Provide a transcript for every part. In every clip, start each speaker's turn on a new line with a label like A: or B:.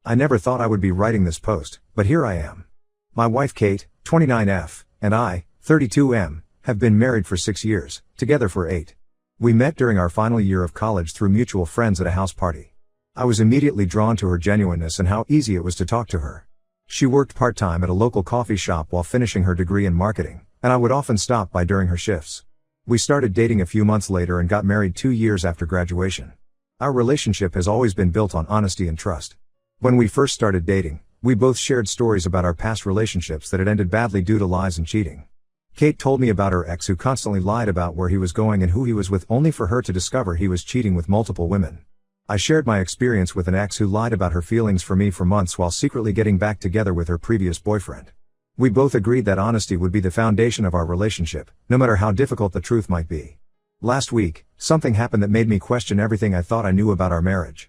A: I never thought I would be writing this post, but here I am. My wife Kate, 29F, and I, 32M, have been married for 6 years, together for 8. We met during our final year of college through mutual friends at a house party. I was immediately drawn to her genuineness and how easy it was to talk to her. She worked part-time at a local coffee shop while finishing her degree in marketing, and I would often stop by during her shifts. We started dating a few months later and got married 2 years after graduation. Our relationship has always been built on honesty and trust. When we first started dating, we both shared stories about our past relationships that had ended badly due to lies and cheating. Kate told me about her ex who constantly lied about where he was going and who he was with, only for her to discover he was cheating with multiple women. I shared my experience with an ex who lied about her feelings for me for months while secretly getting back together with her previous boyfriend. We both agreed that honesty would be the foundation of our relationship, no matter how difficult the truth might be. Last week, something happened that made me question everything I thought I knew about our marriage.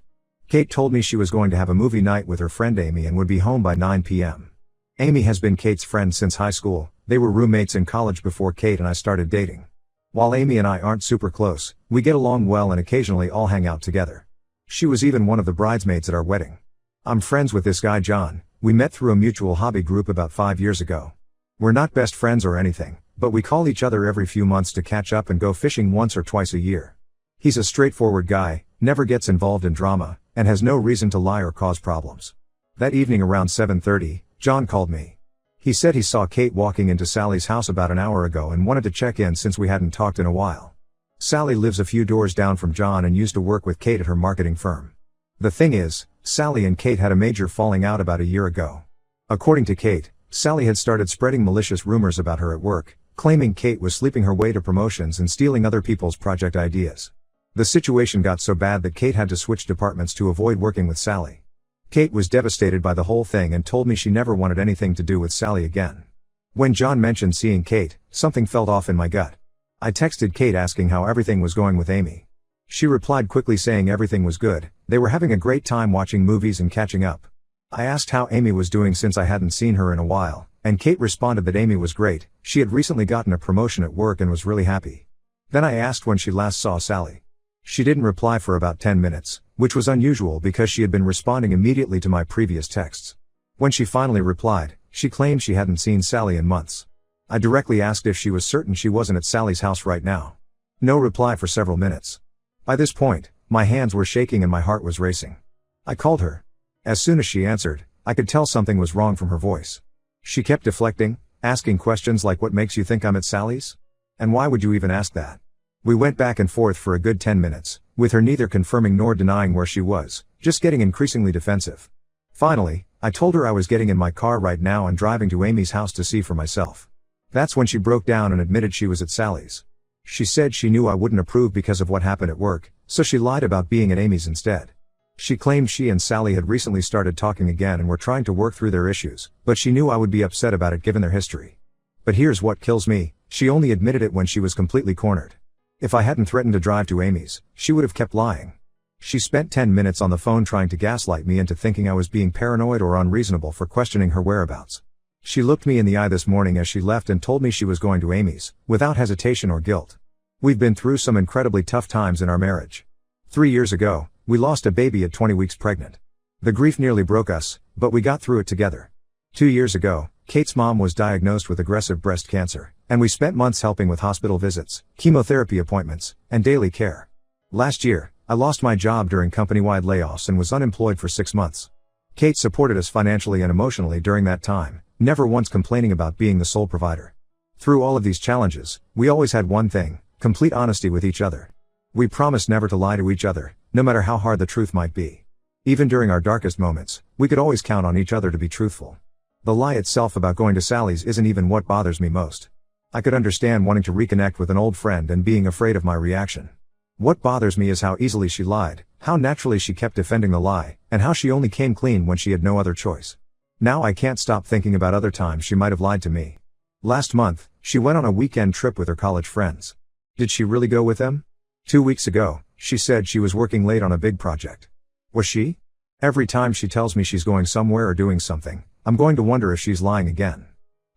A: Kate told me she was going to have a movie night with her friend Amy and would be home by 9 p.m. Amy has been Kate's friend since high school. They were roommates in college before Kate and I started dating. While Amy and I aren't super close, we get along well and occasionally all hang out together. She was even one of the bridesmaids at our wedding. I'm friends with this guy John. We met through a mutual hobby group about 5 years ago. We're not best friends or anything, but we call each other every few months to catch up and go fishing once or twice a year. He's a straightforward guy, never gets involved in drama, and has no reason to lie or cause problems. That evening around 7:30, John called me. He said he saw Kate walking into Sally's house about an hour ago and wanted to check in since we hadn't talked in a while. Sally lives a few doors down from John and used to work with Kate at her marketing firm. The thing is, Sally and Kate had a major falling out about a year ago. According to Kate, Sally had started spreading malicious rumors about her at work, claiming Kate was sleeping her way to promotions and stealing other people's project ideas. The situation got so bad that Kate had to switch departments to avoid working with Sally. Kate was devastated by the whole thing and told me she never wanted anything to do with Sally again. When John mentioned seeing Kate, something felt off in my gut. I texted Kate asking how everything was going with Amy. She replied quickly saying everything was good, they were having a great time watching movies and catching up. I asked how Amy was doing since I hadn't seen her in a while, and Kate responded that Amy was great, she had recently gotten a promotion at work and was really happy. Then I asked when she last saw Sally. She didn't reply for about 10 minutes, which was unusual because she had been responding immediately to my previous texts. When she finally replied, she claimed she hadn't seen Sally in months. I directly asked if she was certain she wasn't at Sally's house right now. No reply for several minutes. By this point, my hands were shaking and my heart was racing. I called her. As soon as she answered, I could tell something was wrong from her voice. She kept deflecting, asking questions like, what makes you think I'm at Sally's? And why would you even ask that? We went back and forth for a good 10 minutes, with her neither confirming nor denying where she was, just getting increasingly defensive. Finally, I told her I was getting in my car right now and driving to Amy's house to see for myself. That's when she broke down and admitted she was at Sally's. She said she knew I wouldn't approve because of what happened at work, so she lied about being at Amy's instead. She claimed she and Sally had recently started talking again and were trying to work through their issues, but she knew I would be upset about it given their history. But here's what kills me, she only admitted it when she was completely cornered. If I hadn't threatened to drive to Amy's, she would have kept lying. She spent 10 minutes on the phone trying to gaslight me into thinking I was being paranoid or unreasonable for questioning her whereabouts. She looked me in the eye this morning as she left and told me she was going to Amy's, without hesitation or guilt. We've been through some incredibly tough times in our marriage. 3 years ago, we lost a baby at 20 weeks pregnant. The grief nearly broke us, but we got through it together. 2 years ago, Kate's mom was diagnosed with aggressive breast cancer, and we spent months helping with hospital visits, chemotherapy appointments, and daily care. Last year, I lost my job during company-wide layoffs and was unemployed for 6 months. Kate supported us financially and emotionally during that time, never once complaining about being the sole provider. Through all of these challenges, we always had one thing, complete honesty with each other. We promised never to lie to each other, no matter how hard the truth might be. Even during our darkest moments, we could always count on each other to be truthful. The lie itself about going to Sally's isn't even what bothers me most. I could understand wanting to reconnect with an old friend and being afraid of my reaction. What bothers me is how easily she lied, how naturally she kept defending the lie, and how she only came clean when she had no other choice. Now I can't stop thinking about other times she might have lied to me. Last month, she went on a weekend trip with her college friends. Did she really go with them? 2 weeks ago, she said she was working late on a big project. Was she? Every time she tells me she's going somewhere or doing something, I'm going to wonder if she's lying again.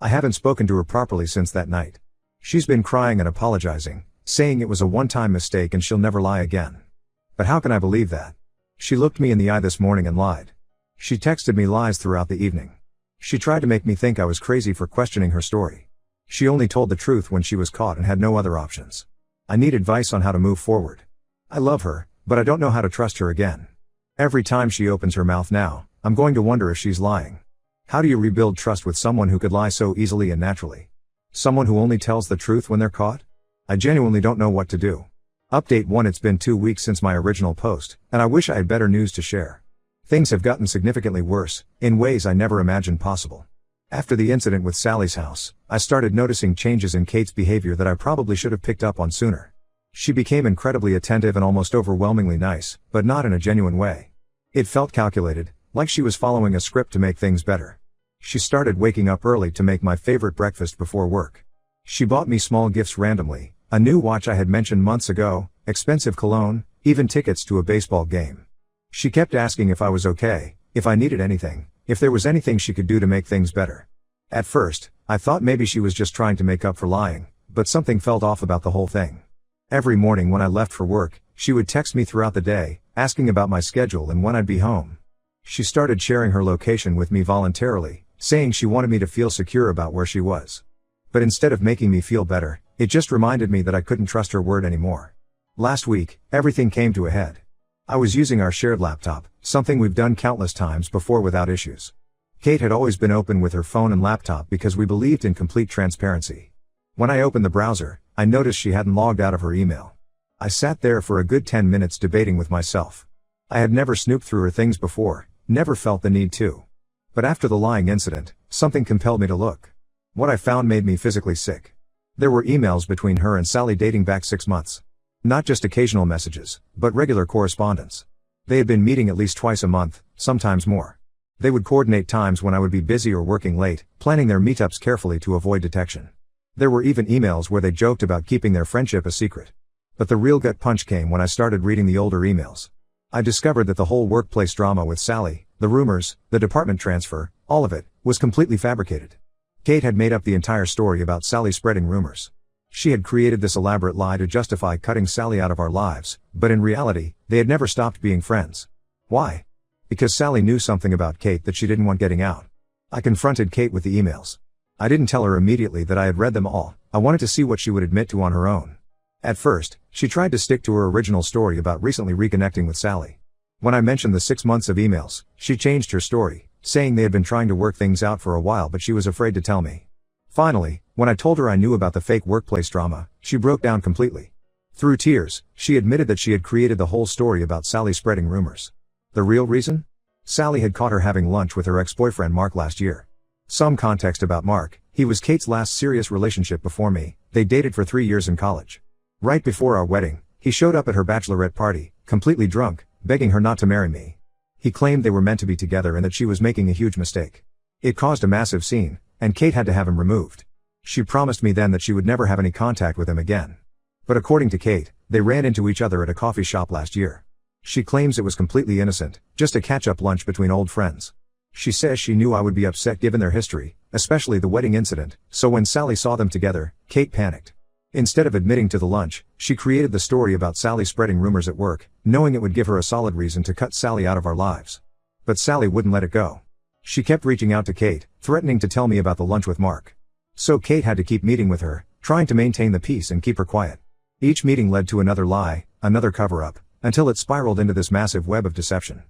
A: I haven't spoken to her properly since that night. She's been crying and apologizing, saying it was a one-time mistake and she'll never lie again. But how can I believe that? She looked me in the eye this morning and lied. She texted me lies throughout the evening. She tried to make me think I was crazy for questioning her story. She only told the truth when she was caught and had no other options. I need advice on how to move forward. I love her, but I don't know how to trust her again. Every time she opens her mouth now, I'm going to wonder if she's lying. How do you rebuild trust with someone who could lie so easily and naturally? Someone who only tells the truth when they're caught? I genuinely don't know what to do. Update 1: It's been 2 weeks since my original post, and I wish I had better news to share. Things have gotten significantly worse, in ways I never imagined possible. After the incident with Sally's house, I started noticing changes in Kate's behavior that I probably should have picked up on sooner. She became incredibly attentive and almost overwhelmingly nice, but not in a genuine way. It felt calculated, like she was following a script to make things better. She started waking up early to make my favorite breakfast before work. She bought me small gifts randomly, a new watch I had mentioned months ago, expensive cologne, even tickets to a baseball game. She kept asking if I was okay, if I needed anything, if there was anything she could do to make things better. At first, I thought maybe she was just trying to make up for lying, but something felt off about the whole thing. Every morning when I left for work, she would text me throughout the day, asking about my schedule and when I'd be home. She started sharing her location with me voluntarily, saying she wanted me to feel secure about where she was. But instead of making me feel better, it just reminded me that I couldn't trust her word anymore. Last week, everything came to a head. I was using our shared laptop, something we've done countless times before without issues. Kate had always been open with her phone and laptop because we believed in complete transparency. When I opened the browser, I noticed she hadn't logged out of her email. I sat there for a good 10 minutes debating with myself. I had never snooped through her things before, never felt the need to. But after the lying incident, something compelled me to look. What I found made me physically sick. There were emails between her and Sally dating back 6 months. Not just occasional messages, but regular correspondence. They had been meeting at least twice a month, sometimes more. They would coordinate times when I would be busy or working late, planning their meetups carefully to avoid detection. There were even emails where they joked about keeping their friendship a secret. But the real gut punch came when I started reading the older emails. I discovered that the whole workplace drama with Sally, the rumors, the department transfer, all of it, was completely fabricated. Kate had made up the entire story about Sally spreading rumors. She had created this elaborate lie to justify cutting Sally out of our lives, but in reality, they had never stopped being friends. Why? Because Sally knew something about Kate that she didn't want getting out. I confronted Kate with the emails. I didn't tell her immediately that I had read them all. I wanted to see what she would admit to on her own. At first, she tried to stick to her original story about recently reconnecting with Sally. When I mentioned the 6 months of emails, she changed her story, saying they had been trying to work things out for a while but she was afraid to tell me. Finally, when I told her I knew about the fake workplace drama, she broke down completely. Through tears, she admitted that she had created the whole story about Sally spreading rumors. The real reason? Sally had caught her having lunch with her ex-boyfriend Mark last year. Some context about Mark: he was Kate's last serious relationship before me. They dated for 3 years in college. Right before our wedding, he showed up at her bachelorette party, completely drunk, begging her not to marry me. He claimed they were meant to be together and that she was making a huge mistake. It caused a massive scene, and Kate had to have him removed. She promised me then that she would never have any contact with him again. But according to Kate, they ran into each other at a coffee shop last year. She claims it was completely innocent, just a catch-up lunch between old friends. She says she knew I would be upset given their history, especially the wedding incident, so when Sally saw them together, Kate panicked. Instead of admitting to the lunch, she created the story about Sally spreading rumors at work, knowing it would give her a solid reason to cut Sally out of our lives. But Sally wouldn't let it go. She kept reaching out to Kate, threatening to tell me about the lunch with Mark. So Kate had to keep meeting with her, trying to maintain the peace and keep her quiet. Each meeting led to another lie, another cover-up, until it spiraled into this massive web of deception.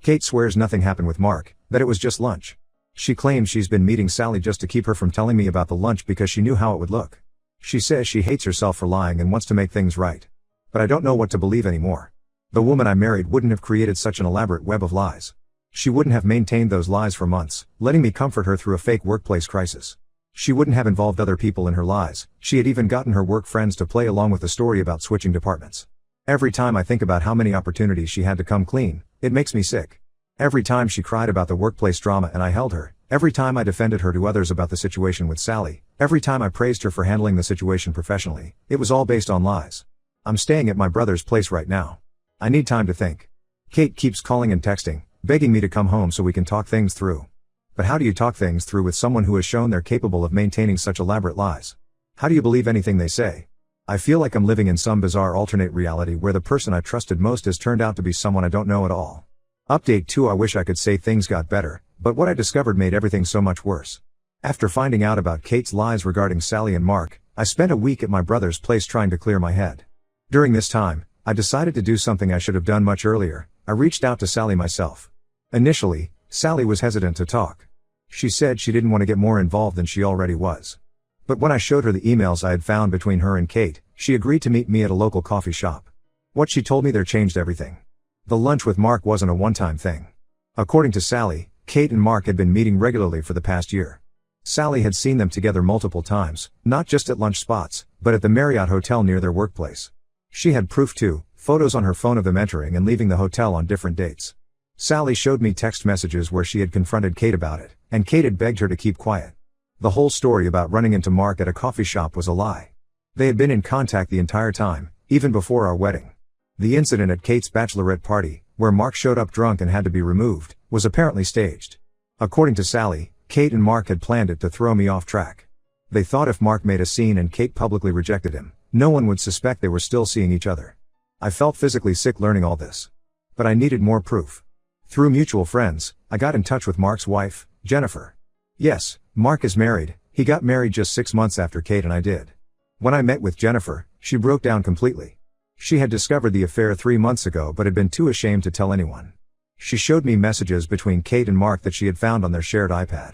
A: Kate swears nothing happened with Mark, that it was just lunch. She claims she's been meeting Sally just to keep her from telling me about the lunch because she knew how it would look. She says she hates herself for lying and wants to make things right. But I don't know what to believe anymore. The woman I married wouldn't have created such an elaborate web of lies. She wouldn't have maintained those lies for months, letting me comfort her through a fake workplace crisis. She wouldn't have involved other people in her lies. She had even gotten her work friends to play along with the story about switching departments. Every time I think about how many opportunities she had to come clean, it makes me sick. Every time she cried about the workplace drama and I held her, every time I defended her to others about the situation with Sally, every time I praised her for handling the situation professionally, it was all based on lies. I'm staying at my brother's place right now. I need time to think. Kate keeps calling and texting, begging me to come home so we can talk things through. But how do you talk things through with someone who has shown they're capable of maintaining such elaborate lies? How do you believe anything they say? I feel like I'm living in some bizarre alternate reality where the person I trusted most has turned out to be someone I don't know at all. Update 2. I wish I could say things got better, but what I discovered made everything so much worse. After finding out about Kate's lies regarding Sally and Mark, I spent a week at my brother's place trying to clear my head. During this time, I decided to do something I should have done much earlier. I reached out to Sally myself. Initially, Sally was hesitant to talk. She said she didn't want to get more involved than she already was. But when I showed her the emails I had found between her and Kate, she agreed to meet me at a local coffee shop. What she told me there changed everything. The lunch with Mark wasn't a one-time thing. According to Sally, Kate and Mark had been meeting regularly for the past year. Sally had seen them together multiple times, not just at lunch spots, but at the Marriott Hotel near their workplace. She had proof too, photos on her phone of them entering and leaving the hotel on different dates. Sally showed me text messages where she had confronted Kate about it, and Kate had begged her to keep quiet. The whole story about running into Mark at a coffee shop was a lie. They had been in contact the entire time, even before our wedding. The incident at Kate's bachelorette party, where Mark showed up drunk and had to be removed, was apparently staged. According to Sally, Kate and Mark had planned it to throw me off track. They thought if Mark made a scene and Kate publicly rejected him, no one would suspect they were still seeing each other. I felt physically sick learning all this. But I needed more proof. Through mutual friends, I got in touch with Mark's wife, Jennifer. Yes, Mark is married. He got married just 6 months after Kate and I did. When I met with Jennifer, she broke down completely. She had discovered the affair 3 months ago but had been too ashamed to tell anyone. She showed me messages between Kate and Mark that she had found on their shared iPad.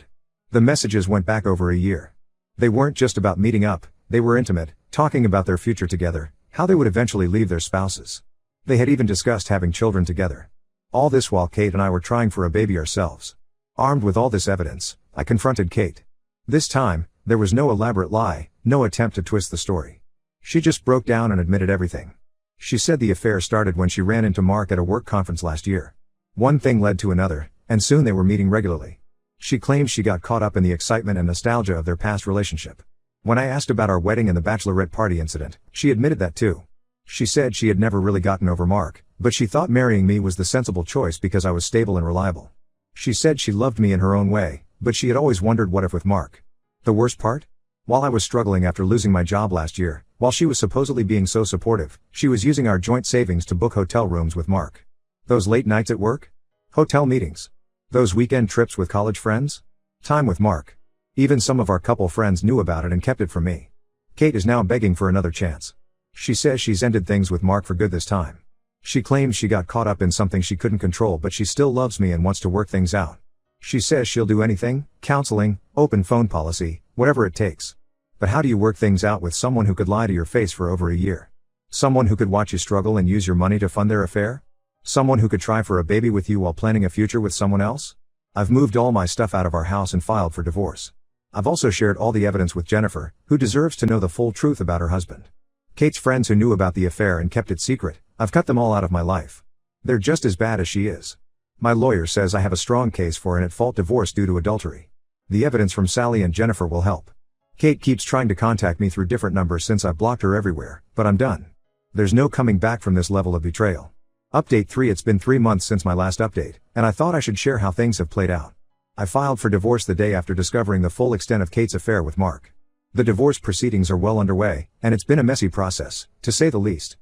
A: The messages went back over a year. They weren't just about meeting up, they were intimate, talking about their future together, how they would eventually leave their spouses. They had even discussed having children together. All this while Kate and I were trying for a baby ourselves. Armed with all this evidence, I confronted Kate. This time, there was no elaborate lie, no attempt to twist the story. She just broke down and admitted everything. She said the affair started when she ran into Mark at a work conference last year. One thing led to another, and soon they were meeting regularly. She claims she got caught up in the excitement and nostalgia of their past relationship. When I asked about our wedding and the bachelorette party incident, she admitted that too. She said she had never really gotten over Mark, but she thought marrying me was the sensible choice because I was stable and reliable. She said she loved me in her own way, but she had always wondered what if with Mark. The worst part? While I was struggling after losing my job last year, while she was supposedly being so supportive, she was using our joint savings to book hotel rooms with Mark. Those late nights at work? Hotel meetings. Those weekend trips with college friends? Time with Mark. Even some of our couple friends knew about it and kept it from me. Kate is now begging for another chance. She says she's ended things with Mark for good this time. She claims she got caught up in something she couldn't control but she still loves me and wants to work things out. She says she'll do anything, counseling, open phone policy, whatever it takes. But how do you work things out with someone who could lie to your face for over a year? Someone who could watch you struggle and use your money to fund their affair? Someone who could try for a baby with you while planning a future with someone else? I've moved all my stuff out of our house and filed for divorce. I've also shared all the evidence with Jennifer, who deserves to know the full truth about her husband. Kate's friends who knew about the affair and kept it secret, I've cut them all out of my life. They're just as bad as she is. My lawyer says I have a strong case for an at-fault divorce due to adultery. The evidence from Sally and Jennifer will help. Kate keeps trying to contact me through different numbers since I've blocked her everywhere, but I'm done. There's no coming back from this level of betrayal. Update 3. It's been 3 months since my last update, and I thought I should share how things have played out. I filed for divorce the day after discovering the full extent of Kate's affair with Mark. The divorce proceedings are well underway, and it's been a messy process, to say the least.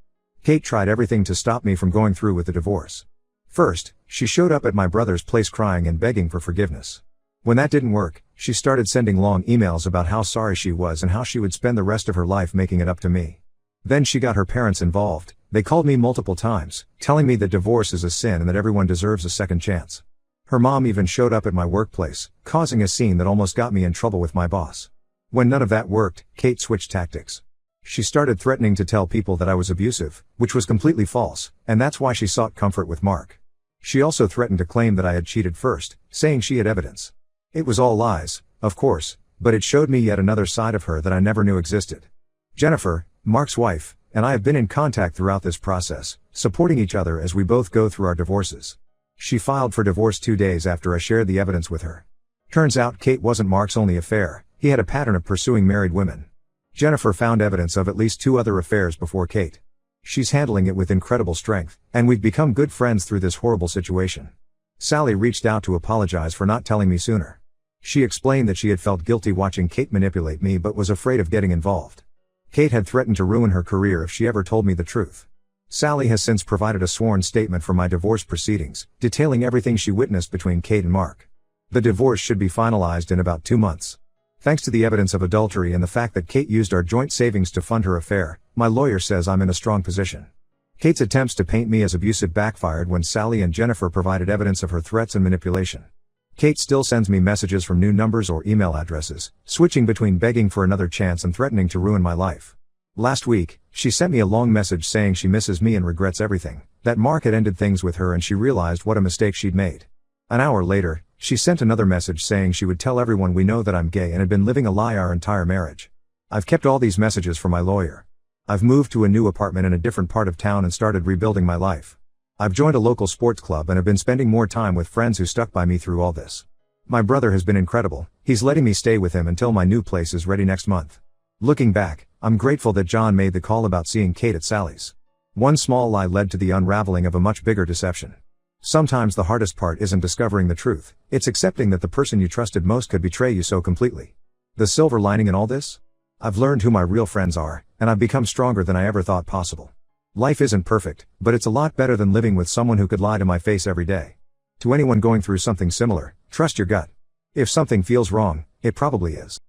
A: Kate tried everything to stop me from going through with the divorce. First, she showed up at my brother's place crying and begging for forgiveness. When that didn't work, she started sending long emails about how sorry she was and how she would spend the rest of her life making it up to me. Then she got her parents involved. They called me multiple times, telling me that divorce is a sin and that everyone deserves a second chance. Her mom even showed up at my workplace, causing a scene that almost got me in trouble with my boss. When none of that worked, Kate switched tactics. She started threatening to tell people that I was abusive, which was completely false, and that's why she sought comfort with Mark. She also threatened to claim that I had cheated first, saying she had evidence. It was all lies, of course, but it showed me yet another side of her that I never knew existed. Jennifer, Mark's wife, and I have been in contact throughout this process, supporting each other as we both go through our divorces. She filed for divorce 2 days after I shared the evidence with her. Turns out Kate wasn't Mark's only affair, he had a pattern of pursuing married women. Jennifer found evidence of at least 2 other affairs before Kate. She's handling it with incredible strength, and we've become good friends through this horrible situation. Sally reached out to apologize for not telling me sooner. She explained that she had felt guilty watching Kate manipulate me but was afraid of getting involved. Kate had threatened to ruin her career if she ever told me the truth. Sally has since provided a sworn statement for my divorce proceedings, detailing everything she witnessed between Kate and Mark. The divorce should be finalized in about 2 months. Thanks to the evidence of adultery and the fact that Kate used our joint savings to fund her affair, my lawyer says I'm in a strong position. Kate's attempts to paint me as abusive backfired when Sally and Jennifer provided evidence of her threats and manipulation. Kate still sends me messages from new numbers or email addresses, switching between begging for another chance and threatening to ruin my life. Last week, she sent me a long message saying she misses me and regrets everything, that Mark had ended things with her and she realized what a mistake she'd made. An hour later, she sent another message saying she would tell everyone we know that I'm gay and had been living a lie our entire marriage. I've kept all these messages from my lawyer. I've moved to a new apartment in a different part of town and started rebuilding my life. I've joined a local sports club and have been spending more time with friends who stuck by me through all this. My brother has been incredible, he's letting me stay with him until my new place is ready next month. Looking back, I'm grateful that John made the call about seeing Kate at Sally's. One small lie led to the unraveling of a much bigger deception. Sometimes the hardest part isn't discovering the truth, it's accepting that the person you trusted most could betray you so completely. The silver lining in all this? I've learned who my real friends are, and I've become stronger than I ever thought possible. Life isn't perfect, but it's a lot better than living with someone who could lie to my face every day. To anyone going through something similar, trust your gut. If something feels wrong, it probably is.